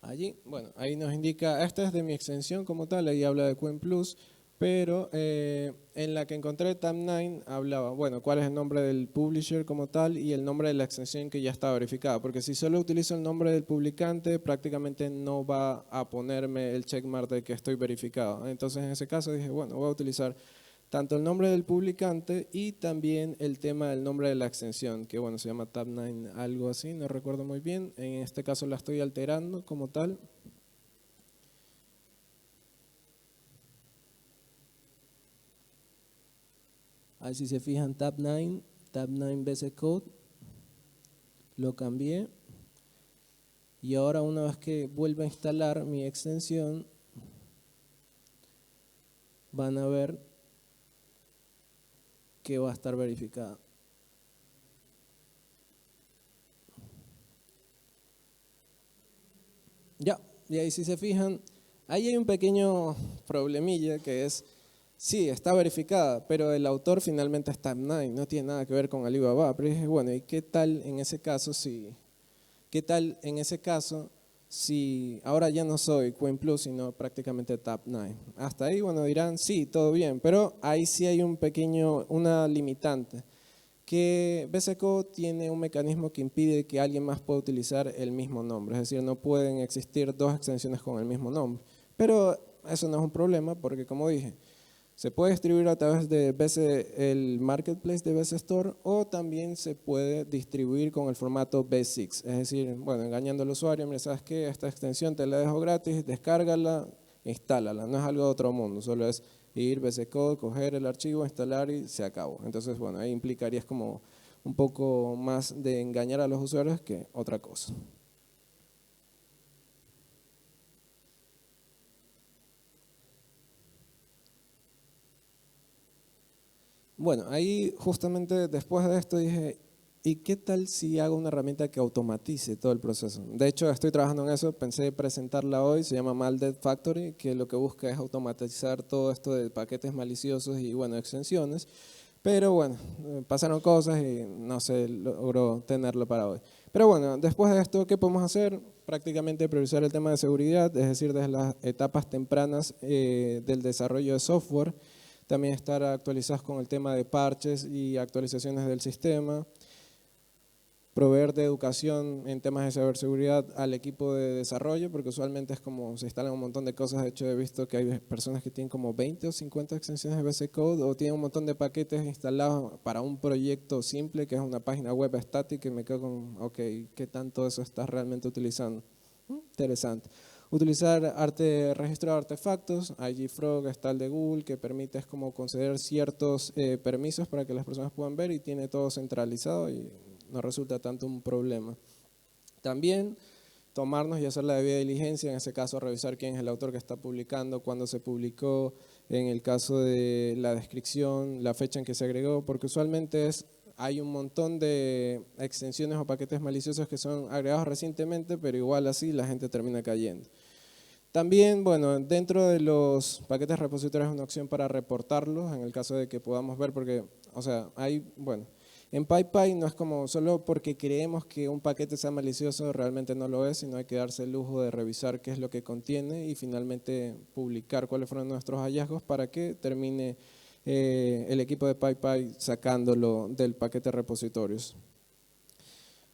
Allí, bueno, ahí nos indica, esta es de mi extensión como tal, ahí habla de Quen Plus, pero en la que encontré Tab9 hablaba, bueno, cuál es el nombre del publisher como tal y el nombre de la extensión que ya está verificada, porque si solo utilizo el nombre del publicante, prácticamente no va a ponerme el checkmark de que estoy verificado. Entonces en ese caso dije, bueno, voy a utilizar tanto el nombre del publicante y también el tema del nombre de la extensión, que bueno, se llama Tab9 algo así, no recuerdo muy bien. En este caso la estoy alterando como tal. Ahí si se fijan, Tab9 VS Code, lo cambié. Y ahora una vez que vuelva a instalar mi extensión, van a ver que va a estar verificada. Ya, y ahí si se fijan, ahí hay un pequeño problemilla que es, sí, está verificada, pero el autor finalmente es Tabnine, no tiene nada que ver con Alibaba. Pero dije, bueno, ¿y qué tal en ese caso si ahora ya no soy Coin Plus, sino prácticamente Tabnine? Hasta ahí, bueno, dirán, sí, todo bien, pero ahí sí hay una limitante, que BC Code tiene un mecanismo que impide que alguien más pueda utilizar el mismo nombre, es decir, no pueden existir dos extensiones con el mismo nombre. Pero eso no es un problema porque, como dije, se puede distribuir a través de el marketplace de BC Store, o también se puede distribuir con el formato B6, es decir, bueno, engañando al usuario, mira, ¿sabes qué? Esta extensión te la dejo gratis, descárgala, instálala, no es algo de otro mundo, solo es ir BC Code, coger el archivo, instalar y se acabó. Entonces, bueno, ahí implicaría como un poco más de engañar a los usuarios que otra cosa. Bueno, ahí justamente después de esto dije, ¿y qué tal si hago una herramienta que automatice todo el proceso? De hecho, estoy trabajando en eso, pensé presentarla hoy, se llama Maldead Factory, que lo que busca es automatizar todo esto de paquetes maliciosos y, bueno, extensiones. Pero bueno, pasaron cosas y no se logró tenerlo para hoy. Pero bueno, después de esto, ¿qué podemos hacer? Prácticamente priorizar el tema de seguridad, es decir, desde las etapas tempranas del desarrollo de software. También estar actualizados con el tema de parches y actualizaciones del sistema. Proveer de educación en temas de ciberseguridad al equipo de desarrollo, porque usualmente es como se instalan un montón de cosas. De hecho, he visto que hay personas que tienen como 20 o 50 extensiones de BC Code, o tienen un montón de paquetes instalados para un proyecto simple, que es una página web estática, y me quedo con, ok, ¿qué tanto eso estás realmente utilizando? Interesante. Utilizar registro de artefactos, IGFrog está el de Google, que permite como conceder ciertos permisos para que las personas puedan ver, y tiene todo centralizado y no resulta tanto un problema. También tomarnos y hacer la debida diligencia, en ese caso revisar quién es el autor que está publicando, cuándo se publicó, en el caso de la descripción, la fecha en que se agregó, porque usualmente hay un montón de extensiones o paquetes maliciosos que son agregados recientemente, pero igual así la gente termina cayendo. También, bueno, dentro de los paquetes repositorios hay una opción para reportarlos, en el caso de que podamos ver, porque, o sea, en PyPy no es como solo porque creemos que un paquete sea malicioso, realmente no lo es, sino hay que darse el lujo de revisar qué es lo que contiene y finalmente publicar cuáles fueron nuestros hallazgos para que termine el equipo de PyPy sacándolo del paquete repositorios.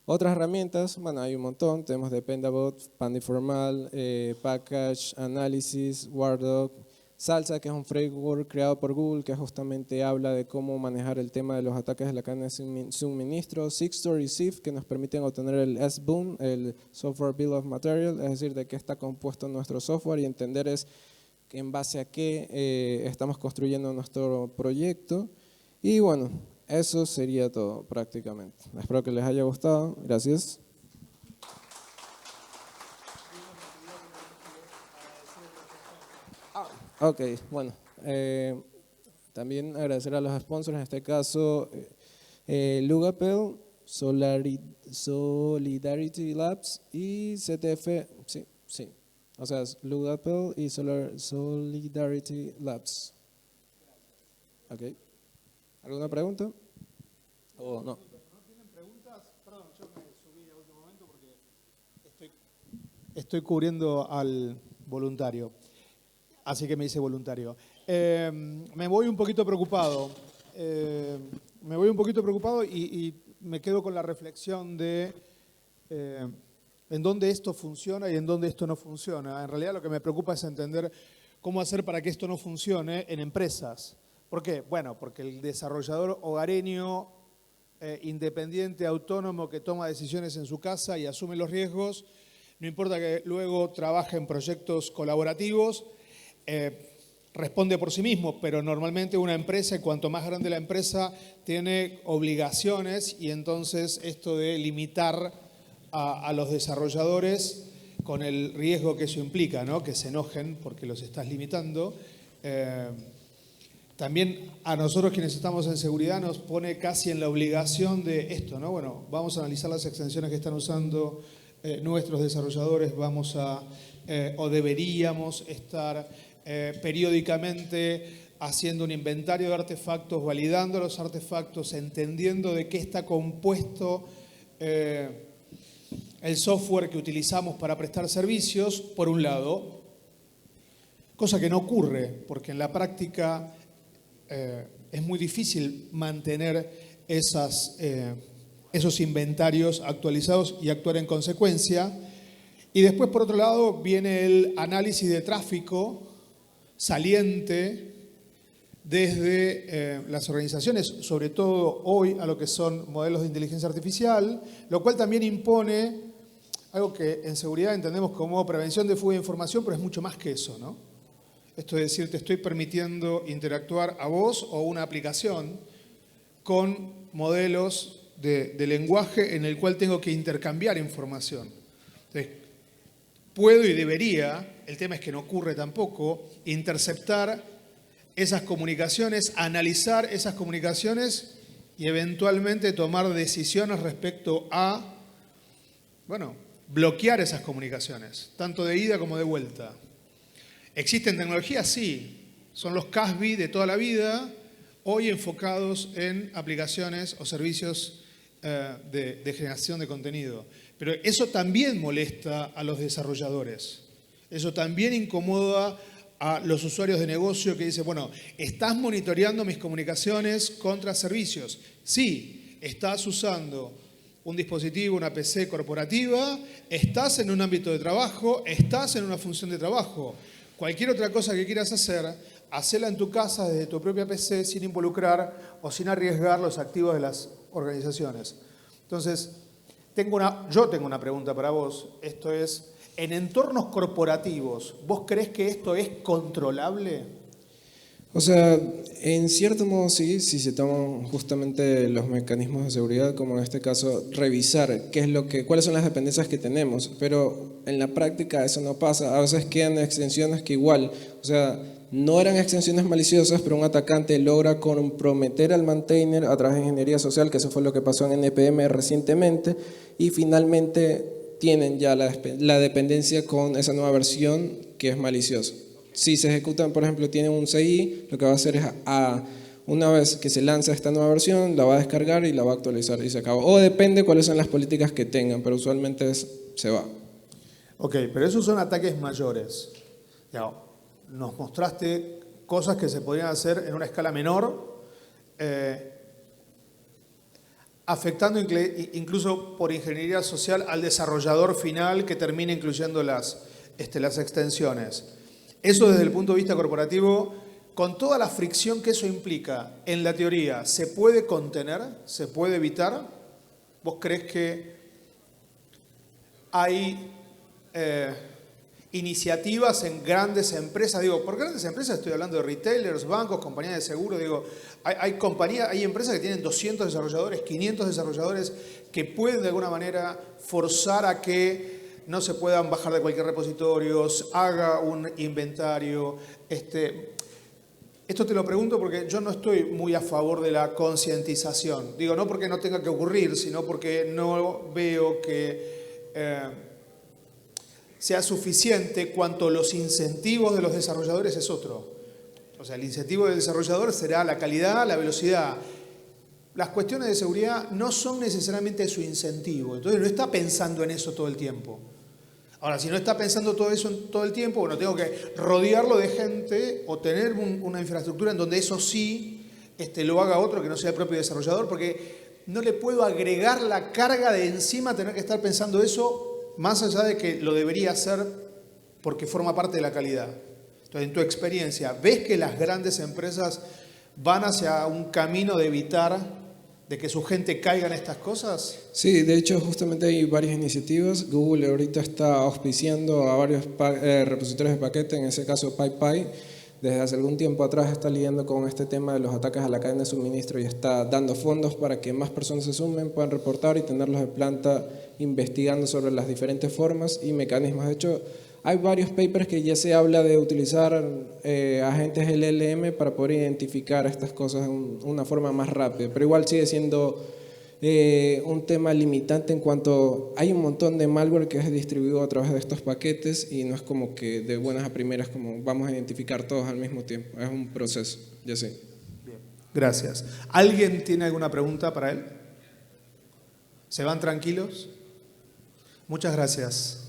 Otras herramientas, bueno, hay un montón, tenemos Dependabot, Pandiformal, Package Analysis, Wardog, Salsa, que es un framework creado por Google que justamente habla de cómo manejar el tema de los ataques de la cadena de suministro, Sigstore y SIF, que nos permiten obtener el SBOOM, el Software Bill of Material, es decir, de qué está compuesto nuestro software, y entender en base a qué estamos construyendo nuestro proyecto. Y bueno, eso sería todo prácticamente. Espero que les haya gustado. Gracias. Ok, bueno. También agradecer a los sponsors, en este caso Lugapel, Solidarity Labs y CTF, sí. O sea, Lugapel y Solidarity Labs. Ok. ¿Alguna pregunta? ¿O no? ¿No tienen preguntas? Perdón, yo me subí a último momento porque estoy cubriendo al voluntario, así que me hice voluntario. Me voy un poquito preocupado. Y me quedo con la reflexión de en dónde esto funciona y en dónde esto no funciona. En realidad lo que me preocupa es entender cómo hacer para que esto no funcione en empresas. ¿Por qué? Bueno, porque el desarrollador hogareño, independiente, autónomo, que toma decisiones en su casa y asume los riesgos, no importa que luego trabaje en proyectos colaborativos, responde por sí mismo, pero normalmente una empresa, y cuanto más grande la empresa, tiene obligaciones, y entonces esto de limitar a los desarrolladores con el riesgo que eso implica, ¿no? Que se enojen porque los estás limitando. También a nosotros quienes estamos en seguridad nos pone casi en la obligación de esto, ¿no? Bueno, vamos a analizar las extensiones que están usando nuestros desarrolladores, vamos a, o deberíamos estar periódicamente haciendo un inventario de artefactos, validando los artefactos, entendiendo de qué está compuesto el software que utilizamos para prestar servicios, por un lado, cosa que no ocurre, porque en la práctica es muy difícil mantener esos inventarios actualizados y actuar en consecuencia. Y después, por otro lado, viene el análisis de tráfico saliente desde las organizaciones, sobre todo hoy a lo que son modelos de inteligencia artificial, lo cual también impone algo que en seguridad entendemos como prevención de fuga de información, pero es mucho más que eso, ¿no? Esto es decir, te estoy permitiendo interactuar a vos o una aplicación con modelos de lenguaje en el cual tengo que intercambiar información. Entonces, puedo y debería, el tema es que no ocurre tampoco, interceptar esas comunicaciones, analizar esas comunicaciones y eventualmente tomar decisiones respecto a, bueno, bloquear esas comunicaciones, tanto de ida como de vuelta. ¿Existen tecnologías? Sí. Son los CASB de toda la vida, hoy enfocados en aplicaciones o servicios de generación de contenido. Pero eso también molesta a los desarrolladores. Eso también incomoda a los usuarios de negocio que dicen, bueno, ¿estás monitoreando mis comunicaciones contra servicios? Sí. ¿Estás usando un dispositivo, una PC corporativa? ¿Estás en un ámbito de trabajo? ¿Estás en una función de trabajo? Cualquier otra cosa que quieras hacer, hacela en tu casa desde tu propia PC sin involucrar o sin arriesgar los activos de las organizaciones. Entonces, yo tengo una pregunta para vos. Esto es, en entornos corporativos, ¿vos crees que esto es controlable? O sea, en cierto modo sí, si se toman justamente los mecanismos de seguridad, como en este caso, revisar cuáles son las dependencias que tenemos, pero en la práctica eso no pasa. A veces quedan extensiones que igual, o sea, no eran extensiones maliciosas, pero un atacante logra comprometer al maintainer a través de ingeniería social, que eso fue lo que pasó en NPM recientemente, y finalmente tienen ya la dependencia con esa nueva versión que es maliciosa. Si se ejecutan, por ejemplo, tienen un CI, lo que va a hacer es, una vez que se lanza esta nueva versión, la va a descargar y la va a actualizar y se acabó. O depende cuáles son las políticas que tengan, pero usualmente se va. Ok, pero esos son ataques mayores. Ya, nos mostraste cosas que se podrían hacer en una escala menor, afectando incluso por ingeniería social al desarrollador final que termina incluyendo las extensiones. Eso desde el punto de vista corporativo, con toda la fricción que eso implica, en la teoría, ¿se puede contener? ¿Se puede evitar? ¿Vos crees que hay iniciativas en grandes empresas? Digo, por grandes empresas estoy hablando de retailers, bancos, compañías de seguro. Digo, hay empresas que tienen 200 desarrolladores, 500 desarrolladores que pueden de alguna manera forzar a que no se puedan bajar de cualquier repositorio, haga un inventario. Esto te lo pregunto porque yo no estoy muy a favor de la concientización. Digo, no porque no tenga que ocurrir, sino porque no veo que sea suficiente cuanto los incentivos de los desarrolladores es otro. O sea, el incentivo del desarrollador será la calidad, la velocidad. Las cuestiones de seguridad no son necesariamente su incentivo. Entonces no está pensando en eso todo el tiempo. Ahora, si no está pensando todo eso todo el tiempo, bueno, tengo que rodearlo de gente o tener una infraestructura en donde eso sí lo haga otro que no sea el propio desarrollador, porque no le puedo agregar la carga de encima tener que estar pensando eso, más allá de que lo debería hacer porque forma parte de la calidad. Entonces, en tu experiencia, ¿ves que las grandes empresas van hacia un camino de evitar de que su gente caiga en estas cosas? Sí, de hecho justamente hay varias iniciativas. Google ahorita está auspiciando a varios repositorios de paquete, en ese caso PyPy, desde hace algún tiempo atrás está lidiando con este tema de los ataques a la cadena de suministro y está dando fondos para que más personas se sumen, puedan reportar y tenerlos de planta investigando sobre las diferentes formas y mecanismos. De hecho, hay varios papers que ya se habla de utilizar agentes LLM para poder identificar estas cosas de una forma más rápida, pero igual sigue siendo un tema limitante en cuanto hay un montón de malware que es distribuido a través de estos paquetes y no es como que de buenas a primeras como vamos a identificar todos al mismo tiempo, es un proceso, ya sé. Bien. Gracias. ¿Alguien tiene alguna pregunta para él? ¿Se van tranquilos? Muchas gracias.